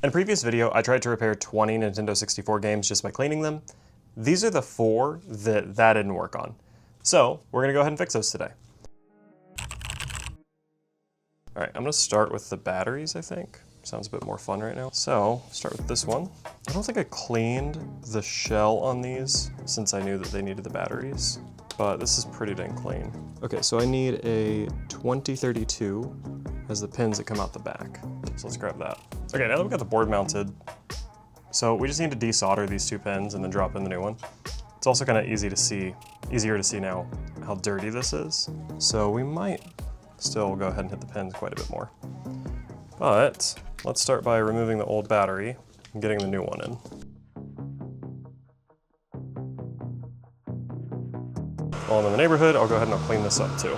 In a previous video, I tried to repair 20 Nintendo 64 games just by cleaning them. These are the 4 that didn't work on. So we're gonna go ahead and fix those today. All right, I'm gonna start with the batteries, I think. Sounds a bit more fun right now. So, start with this one. I don't think I cleaned the shell on these since I knew that they needed the batteries, but this is pretty dang clean. Okay, so I need a 2032 as the pins that come out the back. So let's grab that. Okay, now that we've got the board mounted, so we just need to desolder these 2 pins and then drop in the new one. It's also kind of easier to see now how dirty this is. So we might still go ahead and hit the pins quite a bit more. But let's start by removing the old battery and getting the new one in. While I'm in the neighborhood, I'll go ahead and I'll clean this up too.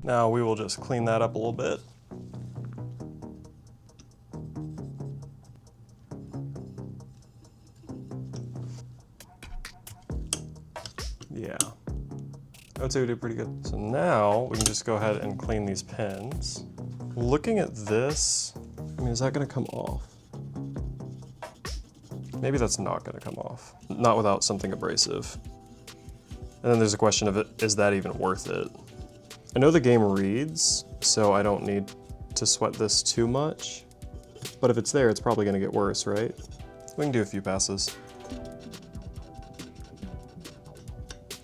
Now we will just clean that up a little bit. Yeah, I would say we did pretty good. So now we can just go ahead and clean these pins. Looking at this, I mean, is that gonna come off? Maybe that's not gonna come off. Not without something abrasive. And then there's a question of is that even worth it? I know the game reads, so I don't need to sweat this too much, but if it's there, it's probably gonna get worse, right? We can do a few passes.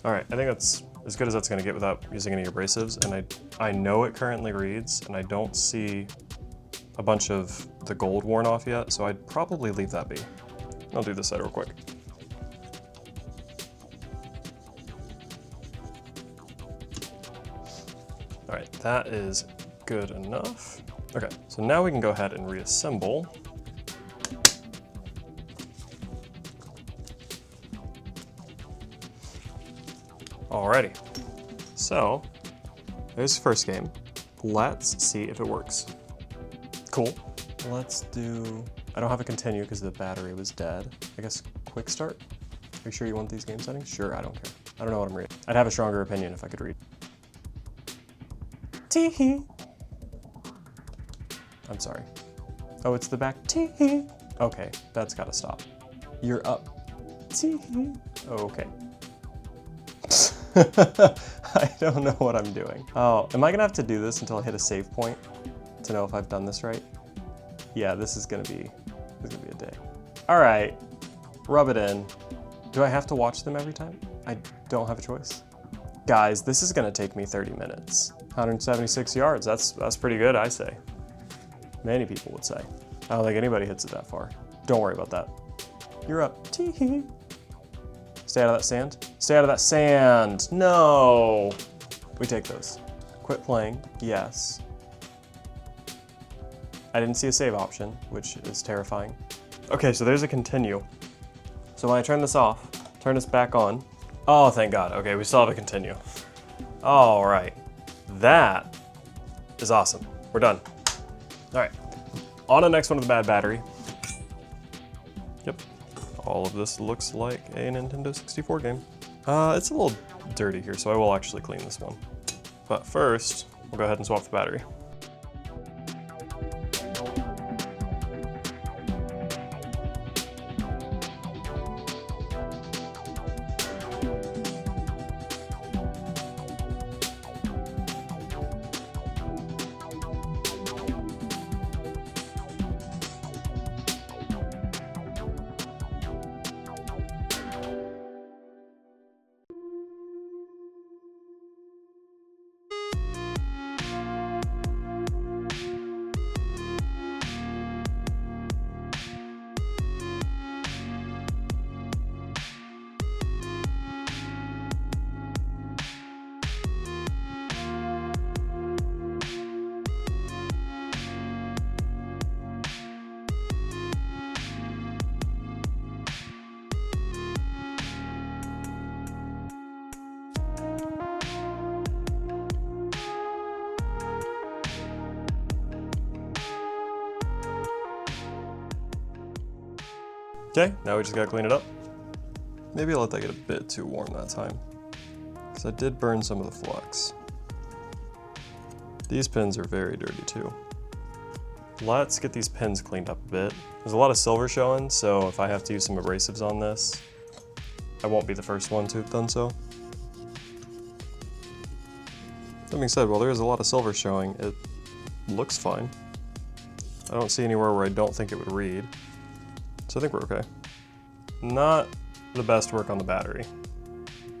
All right, I think that's as good as that's gonna get without using any abrasives, and I know it currently reads, and I don't see a bunch of the gold worn off yet, so I'd probably leave that be. I'll do this side real quick. All right, that is good enough. Okay, so now we can go ahead and reassemble. Alrighty, so there's the first game. Let's see if it works. Cool. Let's do, I don't have a continue because the battery was dead. I guess quick start? Are you sure you want these game settings? Sure, I don't care. I don't know what I'm reading. I'd have a stronger opinion if I could read. Tee-hee. I'm sorry. Oh, it's the back. Tee-hee. Okay, that's gotta stop. You're up. Tee-hee. Okay. I don't know what I'm doing. Oh, am I gonna have to do this until I hit a save point to know if I've done this right? Yeah, this is gonna be a day. All right, rub it in. Do I have to watch them every time? I don't have a choice. Guys, this is gonna take me 30 minutes. 176 yards, that's pretty good, I say. Many people would say. I don't think anybody hits it that far. Don't worry about that. You're up. Tee-hee. Stay out of that sand. Stay out of that sand. No. We take those. Quit playing. Yes. I didn't see a save option, which is terrifying. Okay, so there's a continue. So when I turn this off, turn this back on. Oh, thank God. Okay, we still have a continue. All right. That is awesome. We're done. All right. On to the next one with the bad battery. Yep. All of this looks like a Nintendo 64 game. It's a little dirty here, so I will actually clean this one. But first, we'll go ahead and swap the battery. Okay, now we just gotta clean it up. Maybe I'll let that get a bit too warm that time, because I did burn some of the flux. These pins are very dirty too. Let's get these pins cleaned up a bit. There's a lot of silver showing, so if I have to use some abrasives on this, I won't be the first one to have done so. That being said, while there is a lot of silver showing, it looks fine. I don't see anywhere where I don't think it would read, so I think we're okay. Not the best work on the battery.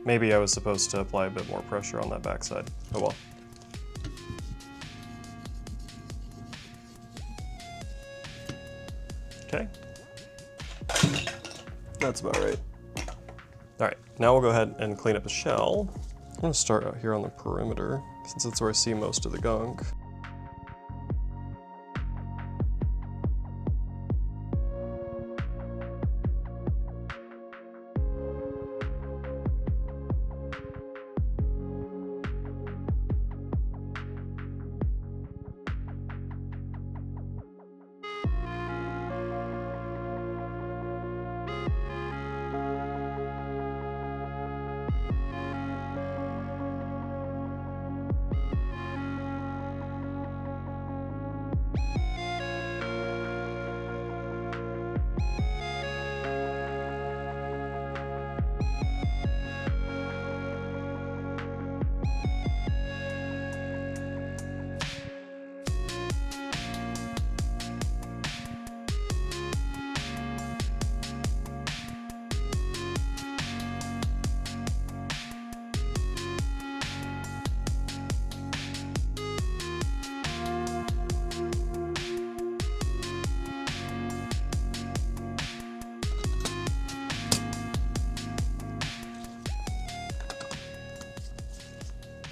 Maybe I was supposed to apply a bit more pressure on that backside. Oh well. Okay. That's about right. All right, now we'll go ahead and clean up the shell. I'm gonna start out here on the perimeter, since that's where I see most of the gunk.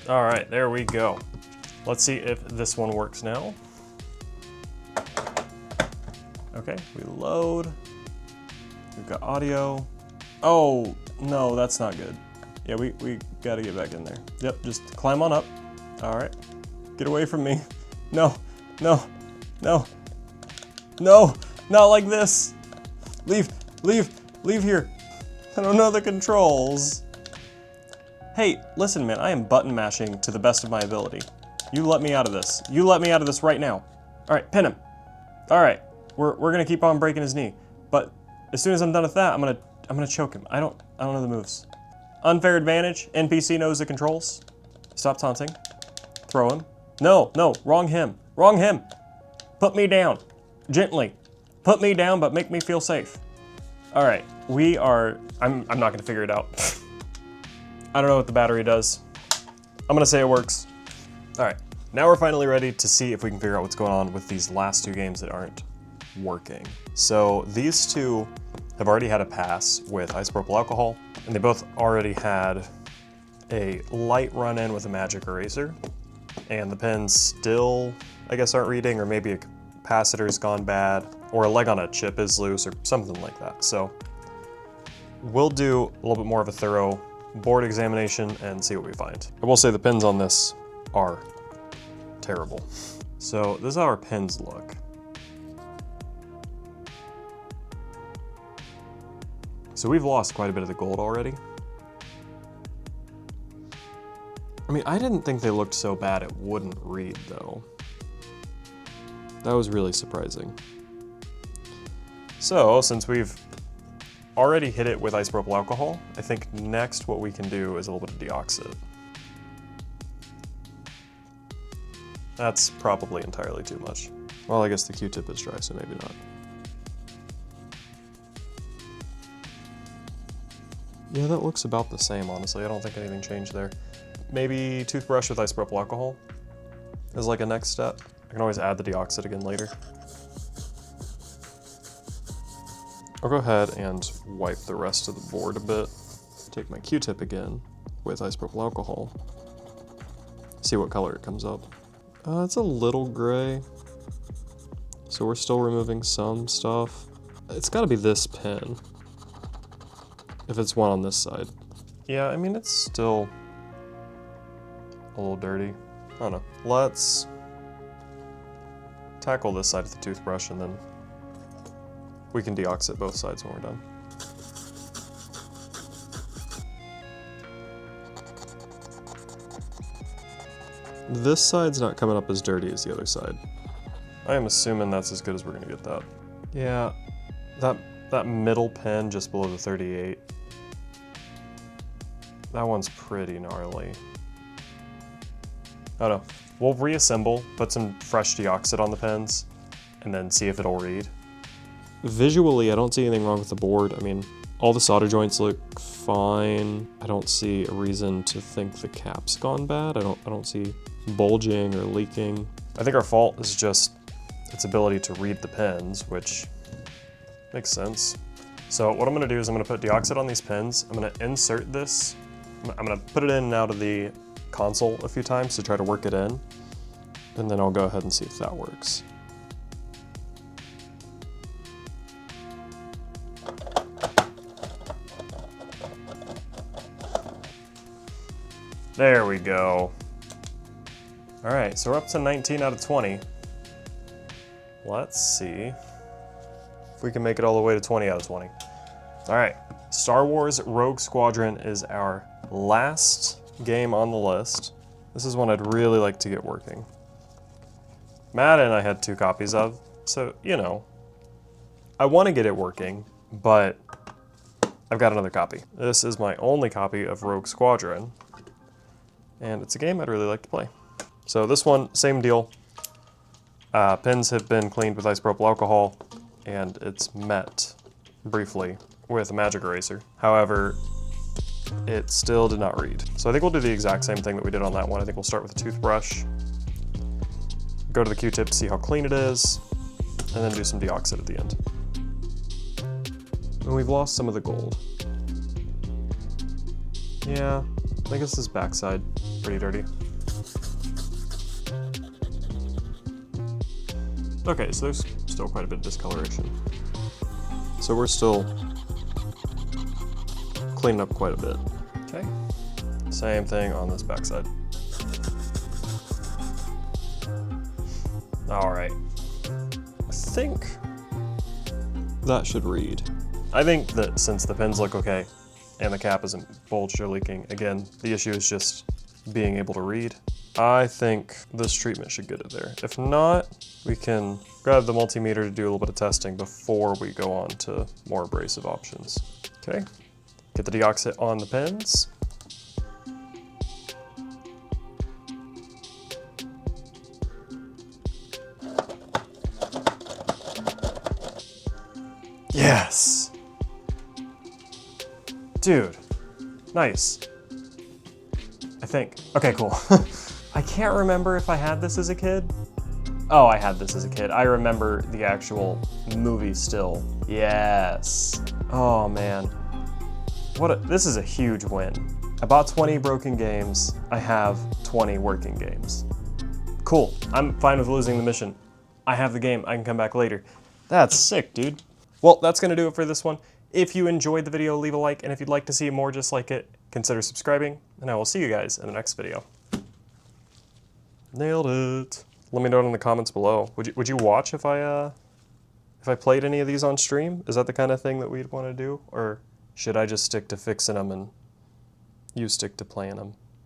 All right, there we go. Let's see if this one works now. Okay, we load. We've got audio. Oh, no, that's not good. Yeah, we gotta get back in there. Yep, just climb on up. All right, get away from me. No, no, no, no, not like this. Leave, leave, leave here. I don't know the controls. Hey, listen man, I am button mashing to the best of my ability. You let me out of this. You let me out of this right now. All right, pin him. All right, we're gonna keep on breaking his knee, but as soon as I'm done with that, I'm gonna choke him. I don't know the moves. Unfair advantage. NPC knows the controls. Stop taunting. Throw him. No, no, wrong him. Wrong him. Put me down, gently. Put me down, but make me feel safe. All right, I'm not gonna figure it out. I don't know what the battery does. I'm gonna say it works. All right, now we're finally ready to see if we can figure out what's going on with these last two games that aren't working. So these two have already had a pass with isopropyl alcohol, and they both already had a light run-in with a magic eraser, and the pins still, I guess, aren't reading, or maybe a capacitor's gone bad, or a leg on a chip is loose, or something like that. So we'll do a little bit more of a thorough board examination and see what we find. I will say the pins on this are terrible. So this is how our pins look. So we've lost quite a bit of the gold already. I mean, I didn't think they looked so bad it wouldn't read though. That was really surprising. So since we've already hit it with isopropyl alcohol, I think next what we can do is a little bit of deoxit. That's probably entirely too much. Well, I guess the Q-tip is dry, so maybe not. Yeah, that looks about the same, honestly. I don't think anything changed there. Maybe toothbrush with isopropyl alcohol is like a next step. I can always add the deoxit again later. I'll go ahead and wipe the rest of the board a bit. Take my Q-tip again with isopropyl alcohol. See what color it comes up. It's a little gray. So we're still removing some stuff. It's gotta be this pin. If it's one on this side. Yeah, I mean, it's still a little dirty. I don't know. Let's tackle this side of the toothbrush and then We can deoxit both sides when we're done. This side's not coming up as dirty as the other side. I am assuming that's as good as we're gonna get that. Yeah, that middle pin just below the 38, that one's pretty gnarly. Oh no, we'll reassemble, put some fresh deoxit on the pins, and then see if it'll read. Visually, I don't see anything wrong with the board. I mean, all the solder joints look fine. I don't see a reason to think the cap's gone bad. I don't see bulging or leaking. I think our fault is just its ability to read the pins, which makes sense. So what I'm gonna do is I'm gonna put deoxit on these pins. I'm gonna insert this. I'm gonna put it in and out of the console a few times to try to work it in, and then I'll go ahead and see if that works. There we go. All right, so we're up to 19 out of 20. Let's see if we can make it all the way to 20 out of 20. All right, Star Wars Rogue Squadron is our last game on the list. This is one I'd really like to get working. Madden I had 2 copies of, so, you know, I want to get it working, but I've got another copy. This is my only copy of Rogue Squadron, and it's a game I'd really like to play. So this one, same deal. Pins have been cleaned with isopropyl alcohol, and it's met briefly with a magic eraser. However, it still did not read. So I think we'll do the exact same thing that we did on that one. I think we'll start with a toothbrush, go to the Q-tip, see how clean it is, and then do some deoxit at the end. And we've lost some of the gold. Yeah, I guess this backside, pretty dirty. Okay, so there's still quite a bit of discoloration. So we're still cleaning up quite a bit. Okay, same thing on this backside. All right, I think that should read. I think that since the pins look okay and the cap isn't bulged or leaking, again, the issue is just being able to read. I think this treatment should get it there. If not, we can grab the multimeter to do a little bit of testing before we go on to more abrasive options. Okay, get the deoxit on the pins. Yes! Dude, nice. I think. Okay, cool. I can't remember if I had this as a kid. Oh, I had this as a kid. I remember the actual movie still. Yes. Oh man. This is a huge win. I bought 20 broken games. I have 20 working games. Cool. I'm fine with losing the mission. I have the game. I can come back later. That's sick, dude. Well, that's gonna do it for this one. If you enjoyed the video, leave a like, and if you'd like to see more just like it, consider subscribing, and I will see you guys in the next video. Nailed it. Let me know in the comments below. Would you watch if I played any of these on stream? Is that the kind of thing that we'd want to do? Or should I just stick to fixing them and you stick to playing them?